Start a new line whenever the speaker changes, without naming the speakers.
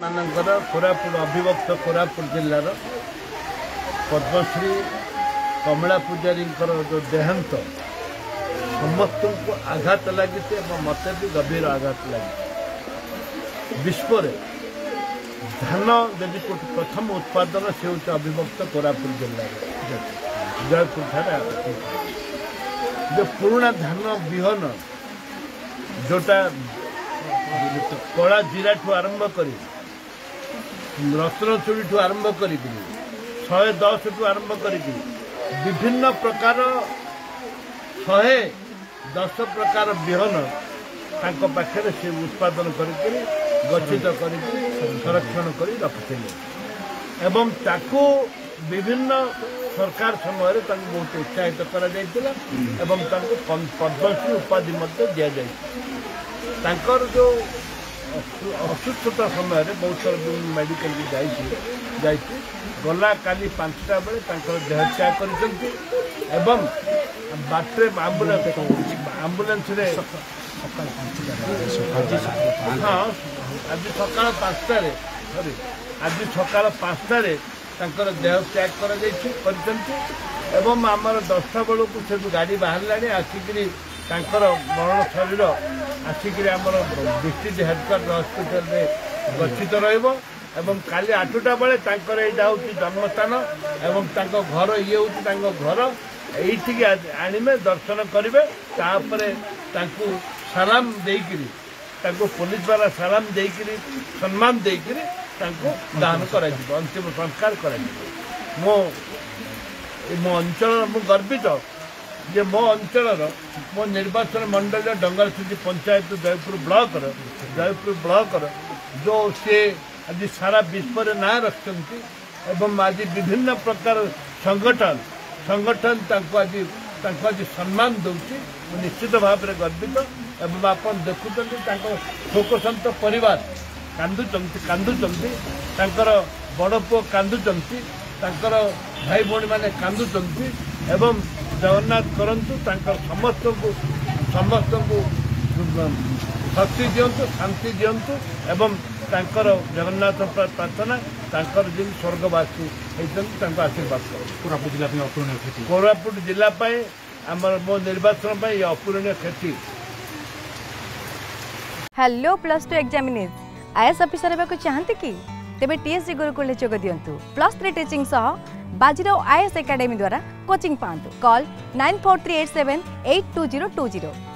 मानकर कोरापुट अविभक्त कोरापुट जिलार पद्मश्री कमला पूजारी जो देहांत समस्त को आघात लगी मत भी गभीर आघात लगी। विश्व धान जदि प्रथम उत्पादन से हूँ अविभक्त कोरापुट जिले जयपुर ठारे जो पुराना धान विहन जोटा कला जीरा ठू आरंभ कर रसन चूड़ी ठू आरंभ कर 110 ठू आरंभ कर विभिन्न प्रकार 110 प्रकार विहन तांको पाखे से उत्पादन करके गच्छित कर संरक्षण कर रखते एवं ताकू विभिन्न सरकार समय बहुत उत्साहित कर पद्मश्री उपाधि दि जाकर जो असुस्थता समय बहुत सारा मेडिकल भी गला काली 5टा बेले देह त्याग कर बाटे आंबुलांस हाँ आज सकाल 5टार आज सकाल 5टार देह त्याग कर आमर 10टा बेलू से गाड़ी बाहर आसिक मरण शरीर आसिक डिस्ट्रिक्ट हेडक्वार्टर हॉस्पिटल में गच्छित रही काली 8टा बेले यहाँ हूँ जन्मस्थान एवं घर ये हूँ घर ये आणवे दर्शन करेंगे सालाम देकरी पुलिस वाला सालाम देकरी सम्मान देकरी दान कर अंतिम संस्कार कर मो अंचल मु गर्वित जे मो अंचल मो निर्वाचन मंडल डंगरसुजी पंचायत जयपुर ब्लॉक जो सी आज सारा विश्व में ना रखते एवं आज विभिन्न प्रकार संगठन आज सम्मान दूसरी निश्चित भाव में गर्वित एवं आप देखुं शोकसंत परिवार कांदुचंती बड़ पुओ कांदुचंती भाई भौणी मैंने कांदुचंती एवं जगन्नाथ करंतु समस्त को शक्ति दिंतु शांति दिंतु एवं जगन्नाथ प्रार्थना जिन स्वर्गवासी होती आशीर्वाद कर कोरापुट जिला आमर मो निर्वाचन पर यह अपूरणीय क्षति।
हेलो +2 एग्जामिनीज आईएएस ऑफिसर होगा चाहते कि तेबे टीएससी गुरुकुल जोग दिंतु +3 टीचिंग सह बाजीराव आईएएस एकेडमी द्वारा कोचिंग पांतु कॉल 9438782020।